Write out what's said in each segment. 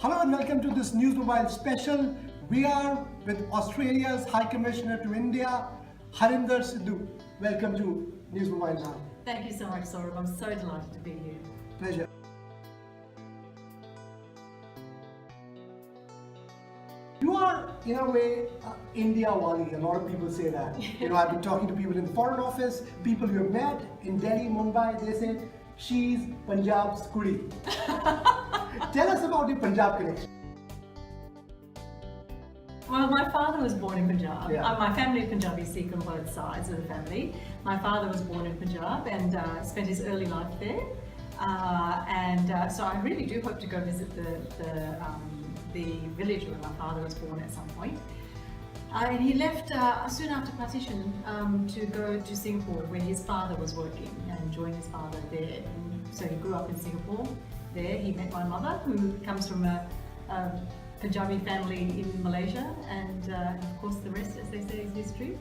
Hello and welcome to this NewsMobile special. We are with Australia's High Commissioner to India, Harinder Sidhu. Welcome to NewsMobile now. Thank you so much, Saurabh. I'm so delighted to be here. Pleasure. You are, in a way, India Wali. A lot of people say that. I've been talking to people in the Foreign Office, people you have met in Delhi, Mumbai. They say she's Punjab's Kudi. Tell us about your Punjab connection. Well, my father was born in Punjab. Yeah. My family is Punjabi Sikh on both sides of the family. My father was born in Punjab and spent his early life there. So I really do hope to go visit the village where my father was born at some point. And he left soon after partition to go to Singapore, where his father was working, and joined his father there. And so he grew up in Singapore. There he met my mother, who comes from a Punjabi family in Malaysia, and of course the rest, as they say, is history.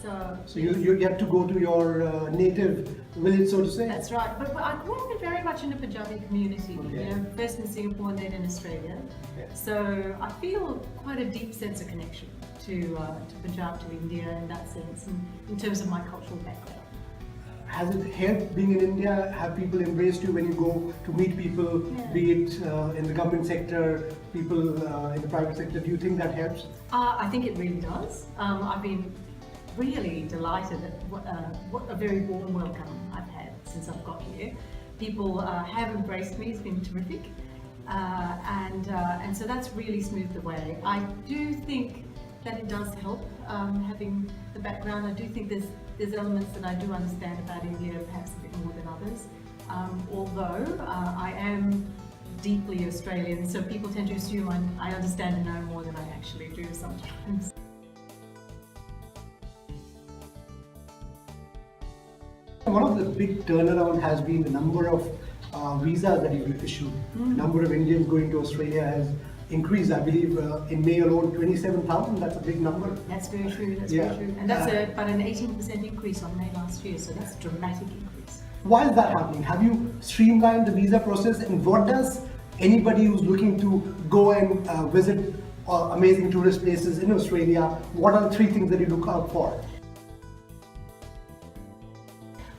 So you get to go to your native village, so to say? That's right, but I grew up very much in the Punjabi community, okay. First in Singapore and then in Australia. Okay. So I feel quite a deep sense of connection to Punjab, to India in that sense, and in terms of my cultural background. Has it helped being in India? Have people embraced you when you go to meet people, be it in the government sector, people in the private sector? Do you think that helps? I think it really does. I've been really delighted at what a very warm welcome I've had since I've got here. People have embraced me. It's been terrific, and so that's really smoothed the way. I do think that it does help having the background. I do think there's elements that I do understand about India, perhaps a bit more than others. Although I am deeply Australian, so people tend to assume I understand and know more than I actually do sometimes. One of the big turnaround has been the number of visas that you've issued. The number of Indians going to Australia has increased. I believe in May alone, 27,000. That's a big number. That's very true. That's very true. And that's about an 18% increase on May last year. So that's a dramatic increase. Why is that happening? Have you streamlined the visa process? And what does anybody who's looking to go and visit amazing tourist places in Australia, what are the 3 things that you look out for?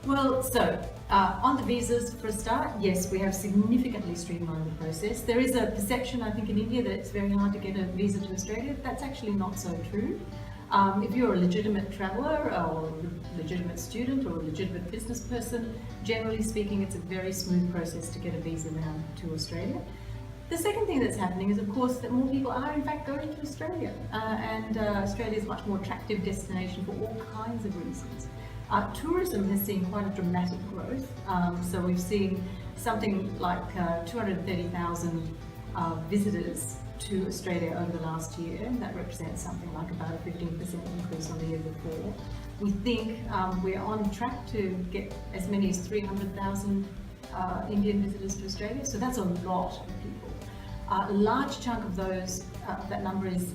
Well, so on the visas, for a start, yes, we have significantly streamlined the process. There is a perception, I think, in India that it's very hard to get a visa to Australia. That's actually not so true. If you're a legitimate traveller or a legitimate student or a legitimate business person, generally speaking, it's a very smooth process to get a visa now to Australia. The second thing that's happening is, of course, that more people are in fact going to Australia, and Australia is a much more attractive destination for all kinds of reasons. Tourism has seen quite a dramatic growth, so we've seen something like 230,000 visitors to Australia over the last year. That represents something like about a 15% increase on the year before. We think we're on track to get as many as 300,000 Indian visitors to Australia, so that's a lot of people. A large chunk of those, that number is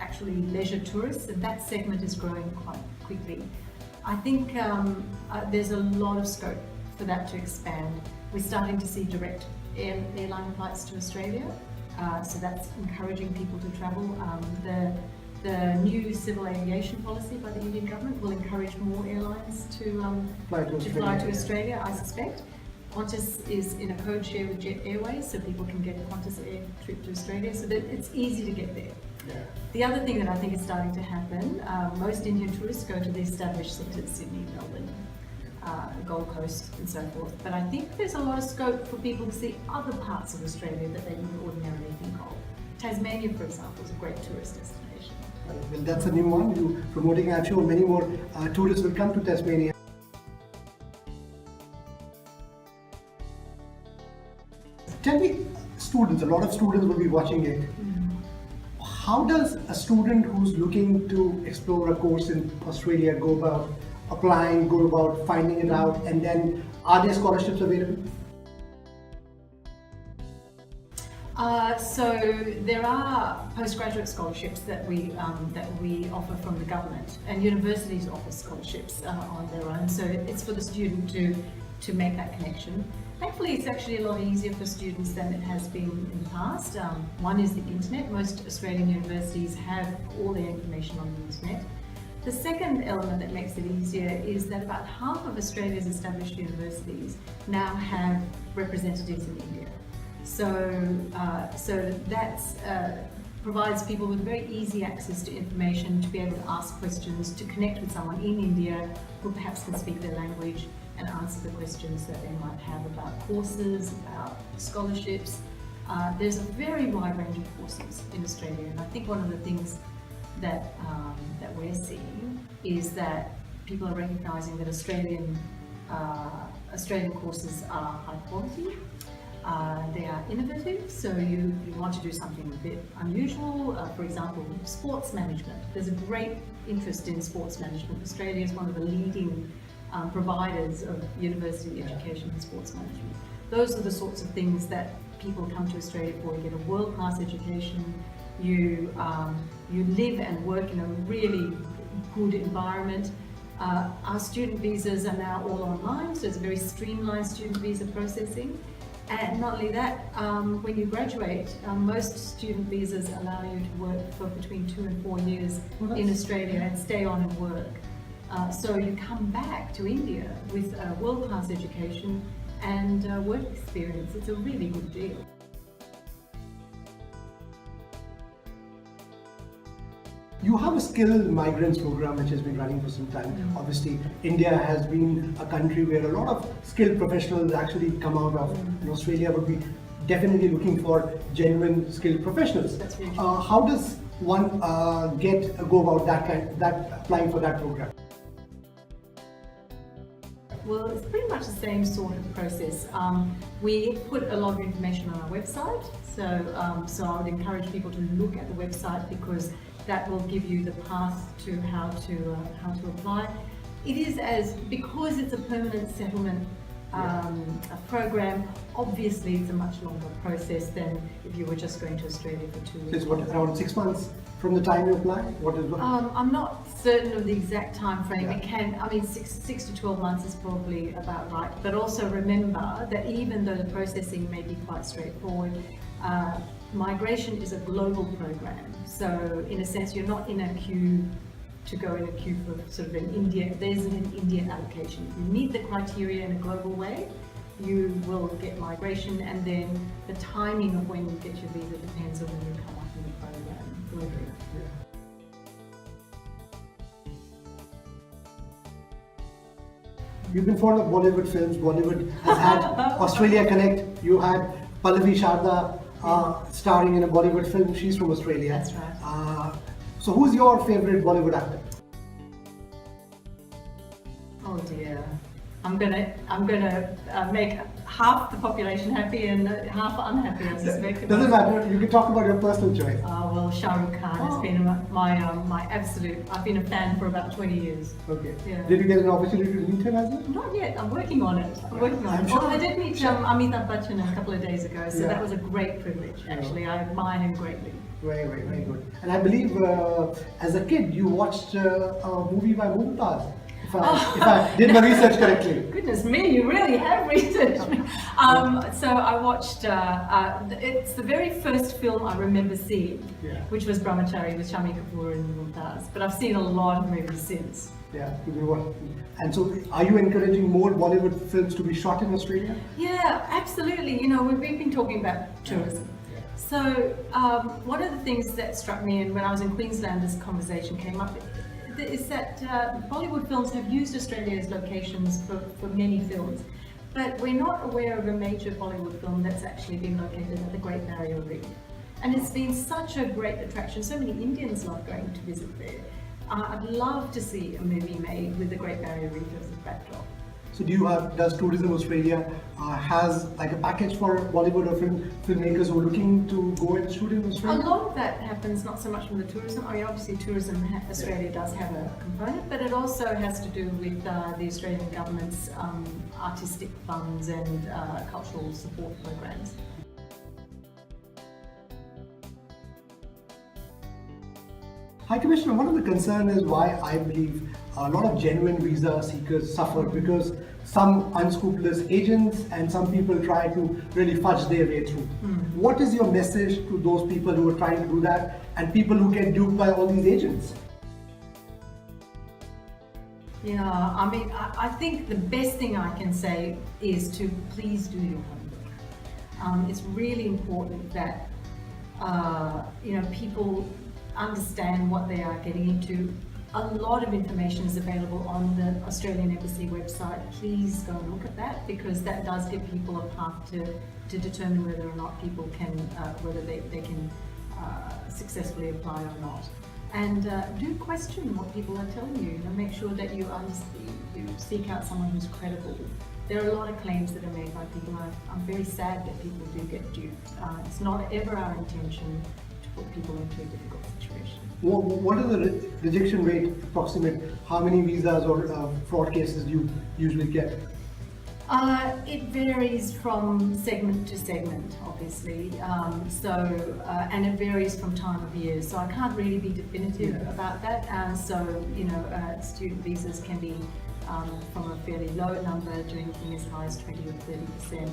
actually leisure tourists, and that segment is growing quite quickly. I think there's a lot of scope for that to expand. We're starting to see direct airline flights to Australia, so that's encouraging people to travel. The new civil aviation policy by the Indian government will encourage more airlines to fly to Australia, I suspect. Qantas is in a code share with Jet Airways, so people can get a Qantas Air trip to Australia, so that it's easy to get there. Yeah. The other thing that I think is starting to happen, most Indian tourists go to the established centres, Sydney, Melbourne, Gold Coast and so forth. But I think there's a lot of scope for people to see other parts of Australia that they wouldn't ordinarily think of. Tasmania, for example, is a great tourist destination. Well, that's a new one. You're promoting, I'm sure many more tourists will come to Tasmania. Tell me, students, a lot of students will be watching it. How does a student who's looking to explore a course in Australia go about applying, go about finding it out, and then are there scholarships available? So there are postgraduate scholarships that we offer from the government, and universities offer scholarships on their own. So it's for the student to to make that connection. Thankfully, it's actually a lot easier for students than it has been in the past. One is the internet. Most Australian universities have all their information on the internet. The second element that makes it easier is that about half of Australia's established universities now have representatives in India. So that's provides people with very easy access to information, to be able to ask questions, to connect with someone in India who perhaps can speak their language and answer the questions that they might have about courses, about scholarships. There's a very wide range of courses in Australia, and I think one of the things that we're seeing is that people are recognising that Australian courses are high quality. They are innovative, so you want to do something a bit unusual. For example, sports management. There's a great interest in sports management. Australia is one of the leading providers of university education in sports management. Those are the sorts of things that people come to Australia for. You get a world-class education, you live and work in a really good environment. Our student visas are now all online, so it's a very streamlined student visa processing. And not only that, when you graduate, most student visas allow you to work for between 2 and 4 years in Australia and stay on and work. So you come back to India with a world-class education and work experience. It's a really good deal. You have a skilled migrants program which has been running for some time. Obviously, India has been a country where a lot of skilled professionals actually come out of, and Australia would be definitely looking for genuine skilled professionals. That's very true. How does one go about applying for that program? Well, it's pretty much the same sort of process. We put a lot of information on our website, so I would encourage people to look at the website because that will give you the path to how to apply. It is because it's a permanent settlement a program. Obviously, it's a much longer process than if you were just going to Australia for 2 years. It's what, around 6 months from the time you apply? I'm not certain of the exact time frame. It can, 6 to 12 months is probably about right. But also remember that even though the processing may be quite straightforward, migration is a global program. So in a sense, you're not in a queue to go in a queue for sort of an India. There's an Indian allocation. If you meet the criteria in a global way, you will get migration, and then the timing of when you get your visa depends on when you come up in the program globally. You've been fond of Bollywood films. Bollywood has had Australia Connect. You had Pallavi Sharda starring in a Bollywood film. She's from Australia. That's right. So who's your favorite Bollywood actor? Oh dear. I'm gonna make half the population happy and half unhappy, I suspect. Doesn't matter. You can talk about your personal choice. Well, Shukla has been my absolute. I've been a fan for about 20 years. Okay. Yeah. Did you get an opportunity to meet him as well? Not yet. I'm working on it. Sure. I did meet Amitabh Bachchan a couple of days ago, so that was a great privilege. Actually, I admire him greatly. Very good. And I believe as a kid you watched a movie by Mumtaz. If I did my research correctly. Goodness me, you really have researched me. So I watched, it's the very first film I remember seeing, which was Brahmachari with Shami Kapoor and Mumtaz. But I've seen a lot of movies since. Yeah, and so are you encouraging more Bollywood films to be shot in Australia? Yeah, absolutely. You know, we've been talking about tourism. So one of the things that struck me, and when I was in Queensland this conversation came up, is that Bollywood films have used Australia as locations for many films, but we're not aware of a major Bollywood film that's actually been located at the Great Barrier Reef. And it's been such a great attraction. So many Indians love going to visit there. I'd love to see a movie made with the Great Barrier Reef as a backdrop. So does Tourism Australia has like a package for Bollywood or filmmakers who are looking to go and shoot in Australia? A lot of that happens not so much from the tourism. Obviously Tourism Australia does have a component, but it also has to do with the Australian government's artistic funds and cultural support programs. High Commissioner, one of the concerns is why I believe a lot of genuine visa seekers suffer, because some unscrupulous agents and some people try to really fudge their way through. What is your message to those people who are trying to do that and people who get duped by all these agents? Yeah, I mean, I think the best thing I can say is to please do your homework. It's really important that people understand what they are getting into. A lot of information is available on the Australian Embassy website. Please go and look at that, because that does give people a path to determine whether or not people can, whether they can successfully apply or not. And do question what people are telling you. Make sure that you seek out someone who's credible. There are a lot of claims that are made by people. I'm very sad that people do get duped. It's not ever our intention to put people into a difficult situation. What is the rejection rate approximate? How many visas or fraud cases do you usually get? It varies from segment to segment, obviously. And it varies from time of year. So I can't really be definitive about that. Student visas can be from a fairly low number to anything as high as 20 or 30%.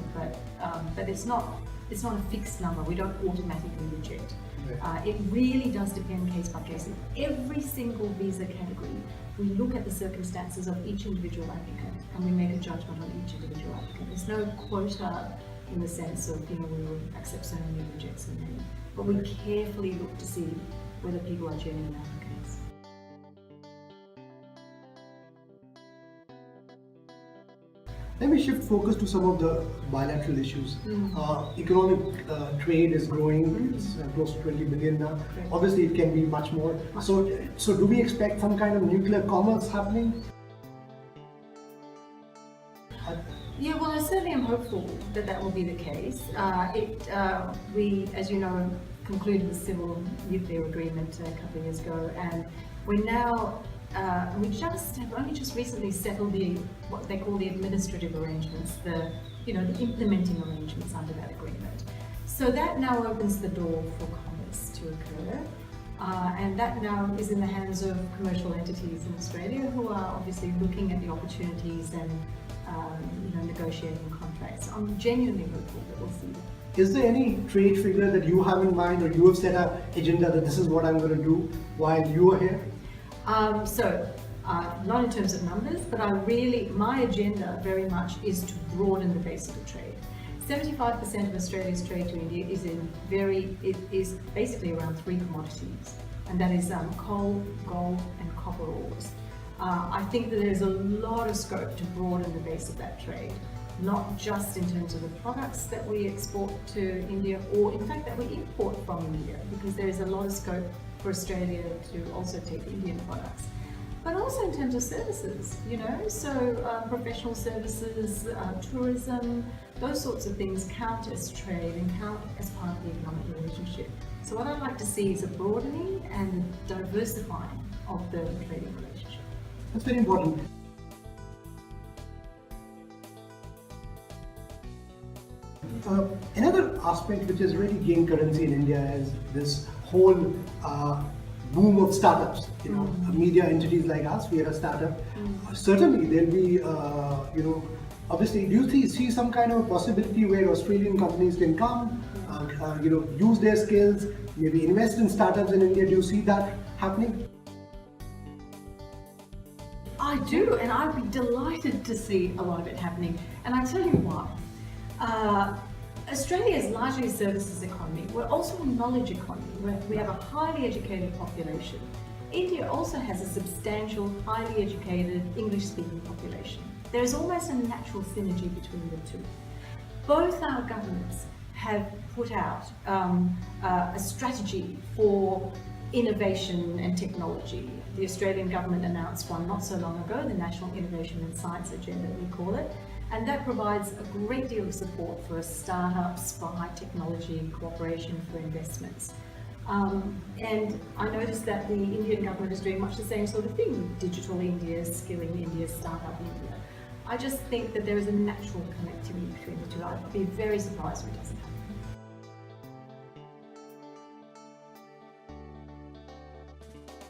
But it's not a fixed number. We don't automatically reject. It really does depend case by case. In every single visa category, we look at the circumstances of each individual applicant and we make a judgment on each individual applicant. There's no quota in the sense of, we will accept so many, reject so many. But we carefully look to see whether people are genuine applicants. Let me shift focus to some of the bilateral issues. Economic trade is growing, it's close to 20 billion now. Obviously it can be much more. So do we expect some kind of nuclear commerce happening? Yeah, well, I certainly am hopeful that that will be the case. We, as you know, concluded the civil nuclear agreement a couple of years ago, and we're now we have only just recently settled what they call the administrative arrangements, the implementing arrangements under that agreement. So that now opens the door for commerce to occur, and that now is in the hands of commercial entities in Australia who are obviously looking at the opportunities and negotiating contracts. I'm genuinely hopeful that we'll see that. Is there any trade figure that you have in mind, or you have set an agenda that this is what I'm going to do while you are here? Not in terms of numbers, but my agenda very much is to broaden the base of the trade. 75% of Australia's trade to India is basically around three commodities, and that is coal, gold, and copper ores. I think that there's a lot of scope to broaden the base of that trade, not just in terms of the products that we export to India, or in fact that we import from India, because there is a lot of scope for Australia to also take Indian products, but also in terms of services, professional services, tourism, those sorts of things count as trade and count as part of the economic relationship. So what I'd like to see is a broadening and diversifying of the trading relationship. That's very important. Another aspect which has really gained currency in India is this whole boom of startups. Media entities like us, we are a startup. Certainly there'll be, obviously, do you see some kind of possibility where Australian companies can come, use their skills, maybe invest in startups in India? Do you see that happening? I do, and I'd be delighted to see a lot of it happening. And I tell you why. Australia is largely a services economy. We're also a knowledge economy, where we have a highly educated population. India also has a substantial, highly educated, English-speaking population. There is almost a natural synergy between the two. Both our governments have put out a strategy for innovation and technology. The Australian government announced one not so long ago, the National Innovation and Science Agenda, we call it, and that provides a great deal of support for startups, for high technology, cooperation, for investments. And I noticed that the Indian government is doing much the same sort of thing, Digital India, Skilling India, Startup India. I just think that there is a natural connectivity between the two. I'd be very surprised if it doesn't happen.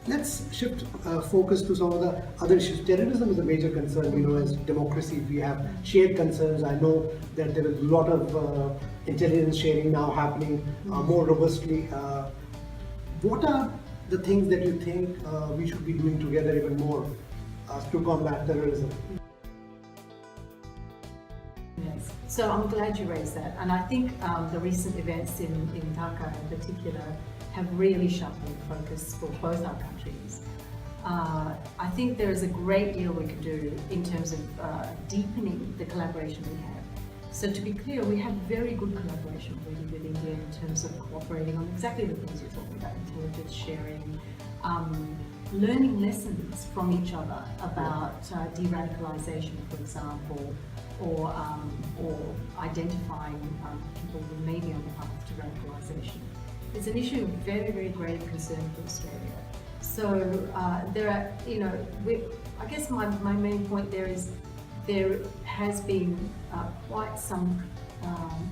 Let's shift focus to some of the other issues. Terrorism is a major concern. As democracy, we have shared concerns. I know that there is a lot of intelligence sharing now happening more robustly. What are the things that you think we should be doing together even more to combat terrorism? Yes. So I'm glad you raised that, and I think the recent events in Dhaka in particular have really sharpened focus for both our countries. I think there is a great deal we can do in terms of deepening the collaboration we have. So to be clear, we have very good collaboration already with India in terms of cooperating on exactly the things you're talking about, intelligence sharing, learning lessons from each other about de-radicalization, for example, or identifying people who may be on the path to radicalization. It's an issue of very, very grave concern for Australia. So there are, I guess my main point there is there has been quite some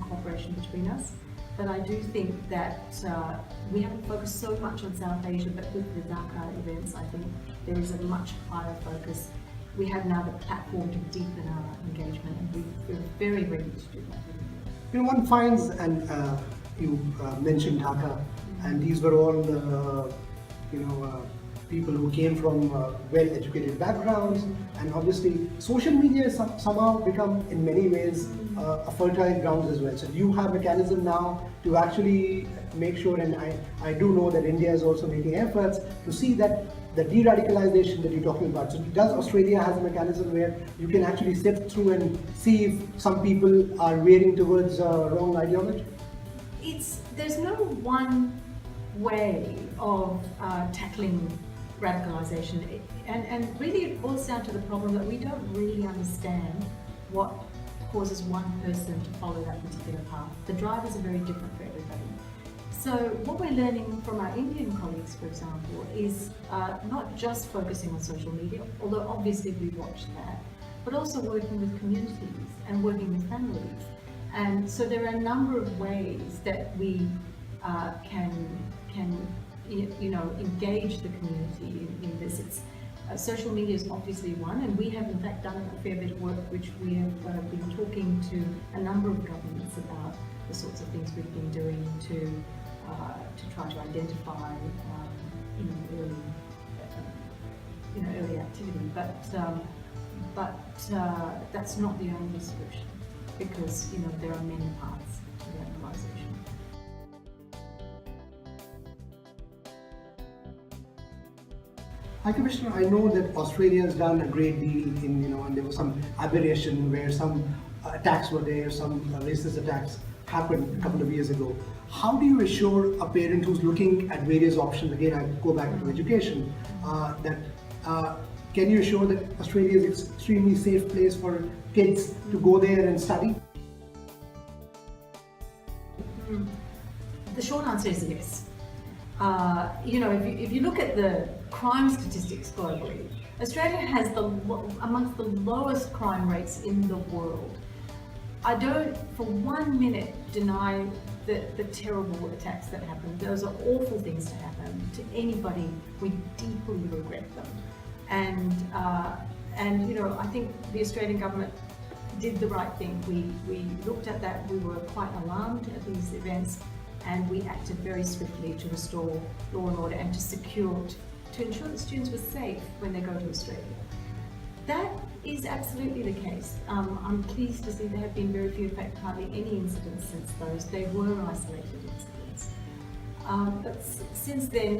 cooperation between us, but I do think that we haven't focused so much on South Asia, but with the Dhaka events, I think there is a much higher focus. We have now the platform to deepen our engagement, and we're very ready to do that. One finds, and you mentioned Dhaka, and these were all, people who came from well-educated backgrounds, and obviously social media has somehow become, in many ways, a fertile ground as well. So you have mechanism now to actually make sure, and I do know that India is also making efforts to see that the de-radicalization that you're talking about. So does Australia has a mechanism where you can actually sift through and see if some people are veering towards wrong ideology? There's no one way of tackling radicalization, and really it boils down to the problem that we don't really understand what causes one person to follow that particular path. The drivers are very different for everybody. So what we're learning from our Indian colleagues, for example, is not just focusing on social media, although obviously we watch that, but also working with communities and working with families. And so there are a number of ways that we can engage the community in this. Social media is obviously one, and we have in fact done a fair bit of work which we have been talking to a number of governments about the sorts of things we've been doing to try to identify early activity. But that's not the only solution, because there are many paths to radicalization. High Commissioner, I know that Australia has done a great deal and there was some aberration where some attacks were there, some racist attacks happened a couple of years ago. How do you assure a parent who's looking at various options, again I go back to education, can you assure that Australia is an extremely safe place for kids to go there and study? The short answer is yes. If you look at the crime statistics globally, Australia has amongst the lowest crime rates in the world. I don't for 1 minute deny the terrible attacks that happen. Those are awful things to happen to anybody. We deeply regret them. And I think the Australian government did the right thing. We looked at that. We were quite alarmed at these events, and we acted very swiftly to restore law and order and to ensure that students were safe when they go to Australia. That is absolutely the case. I'm pleased to see there have been very few, in fact hardly any incidents since those. They were isolated incidents. But since then,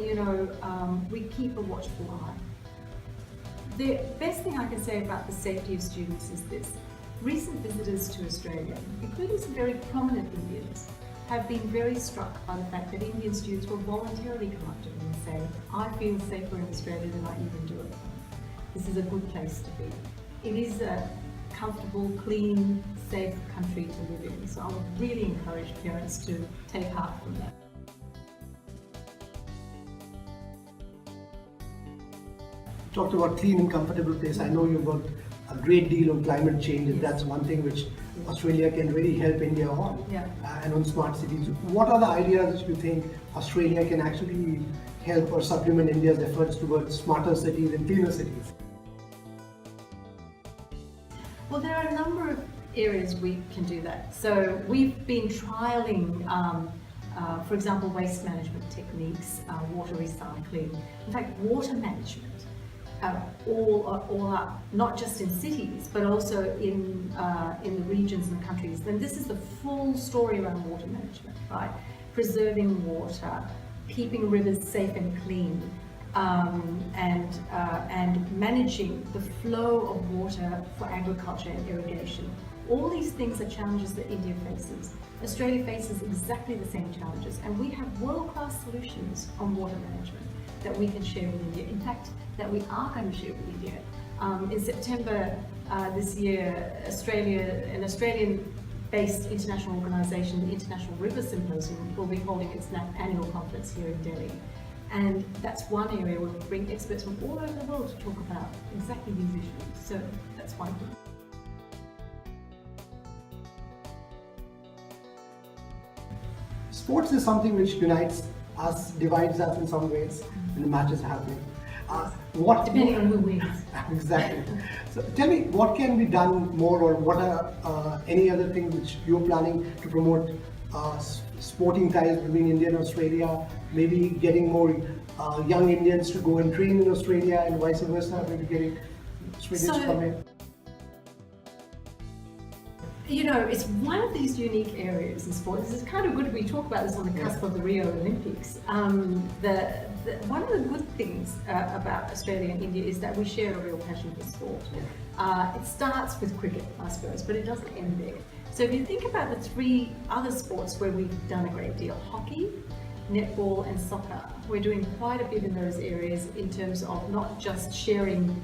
we keep a watchful eye. The best thing I can say about the safety of students is this. Recent visitors to Australia, including some very prominent Indians, have been very struck by the fact that Indian students will voluntarily come up to them and say, I feel safer in Australia than I even do at home. This is a good place to be. It is a comfortable, clean, safe country to live in. So I would really encourage parents to take heart from that. Talked about clean and comfortable place. I know you've worked a great deal on climate change, and that's one thing which Australia can really help India on, and on smart cities. What are the ideas that you think Australia can actually help or supplement India's efforts towards smarter cities and cleaner cities? Well, there are a number of areas we can do that. So we've been trialling, for example, waste management techniques, water recycling, in fact, water management, all up, not just in cities, but also in the regions and countries. And this is the full story around water management, right? Preserving water, keeping rivers safe and clean, and managing the flow of water for agriculture and irrigation. All these things are challenges that India faces. Australia faces exactly the same challenges, and we have world-class solutions on water management that we can share with India. In fact, that we are going to share with India. In September this year, an Australian-based international organisation, the International River Symposium, will be holding its annual conference here in Delhi. And that's one area where we bring experts from all over the world to talk about exactly these issues. So that's one thing. Sports is something which unites us, divides us in some ways when the match is happening. Depending on who wins. Exactly. So tell me, what can be done more, or what are any other things which you're planning to promote sporting ties between India and Australia, maybe getting more young Indians to go and train in Australia and vice versa, maybe getting Australians to come in? You know, it's one of these unique areas in sports. It's kind of good we talk about this on the cusp of the Rio Olympics. One of the good things about Australia and India is that we share a real passion for sport. It starts with cricket, I suppose, but it doesn't end there. So if you think about the three other sports where we've done a great deal, hockey, netball and soccer, we're doing quite a bit in those areas in terms of not just sharing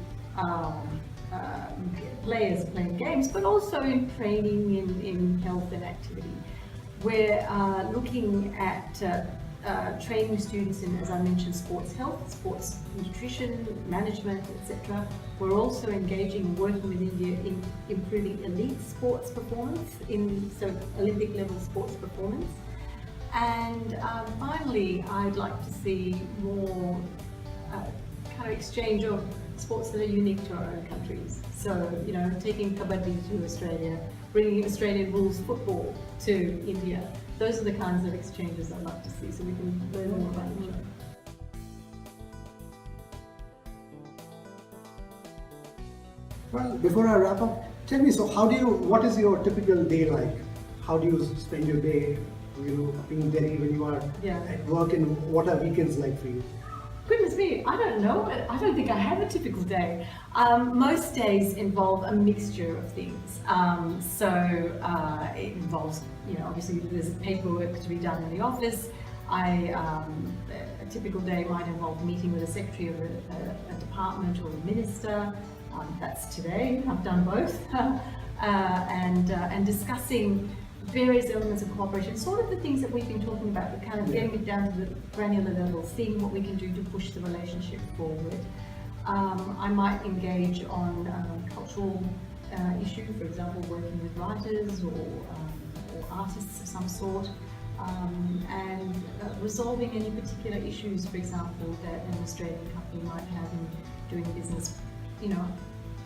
players playing games, but also in training, in health and activity. We're looking at training students in, as I mentioned, sports health, sports nutrition, management, etc. We're also engaging and working with India in improving elite sports performance, so Olympic level sports performance. And finally, I'd like to see more kind of exchange of sports that are unique to our own countries. So, you know, taking kabaddi to Australia, bringing Australian rules football to India. Those are the kinds of exchanges I'd like to see, so we can learn more about each other. Well, before I wrap up, tell me, so what is your typical day like? How do you spend your day, being in Delhi when you are at work, and what are weekends like for you? Goodness me, I don't know. I don't think I have a typical day. Most days involve a mixture of things. It involves, obviously there's paperwork to be done in the office. A typical day might involve meeting with a secretary of a department or a minister. That's today. I've done both. And discussing various elements of cooperation, sort of the things that we've been talking about, but kind of getting it down to the granular level, seeing what we can do to push the relationship forward. I might engage on cultural issue, for example, working with writers or artists of some sort, and resolving any particular issues, for example, that an Australian company might have in doing business,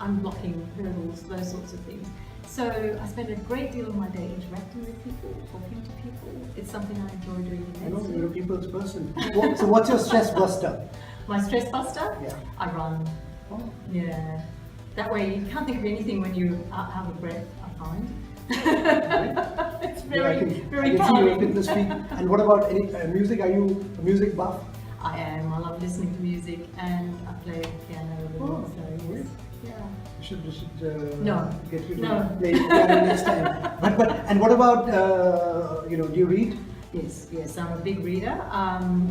unblocking hurdles, those sorts of things. So I spend a great deal of my day interacting with people, talking to people. It's something I enjoy doing immensely. I know, you're a people's person. So what's your stress buster? My stress buster? Yeah. I run. Oh. Yeah. That way you can't think of anything when you are out of breath, I find. It's very I can see your fitness feet. And what about any music? Are you a music buff? I am. I love listening to music, and I play piano a little. So yes. Yeah. We should get you to No. play piano next time. And what about do you read? Yes, I'm a big reader.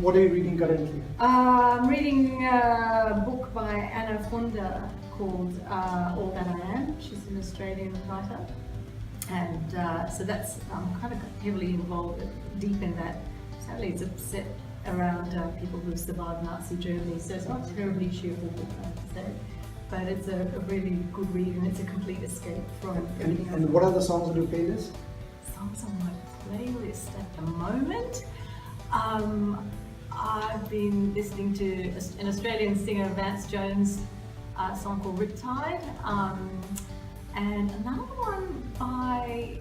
What are you reading currently? I'm reading a book by Anna Funda called All That I Am. She's an Australian writer, and so that's I'm kind of heavily involved, deep in that. Sadly, it's a set around people who've survived Nazi Germany, so it's not a terribly cheerful book, I have to say. But it's a really good read, and it's a complete escape from everything else. And what are the songs on your playlist? Songs on my playlist at the moment? I've been listening to an Australian singer, Vance Jones, a song called Riptide, and another one by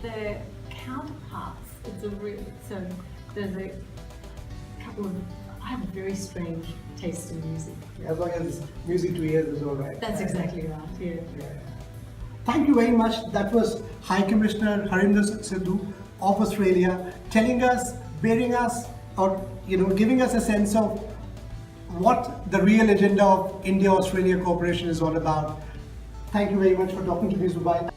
the Counterparts. There's a couple of, I have a very strange taste in music. As long as music to ears is all right. That's exactly right, yeah. Thank you very much. That was High Commissioner Harinder Sidhu of Australia telling us, bearing us, or giving us a sense of what the real agenda of India-Australia cooperation is all about. Thank you very much for talking to NewsMobile.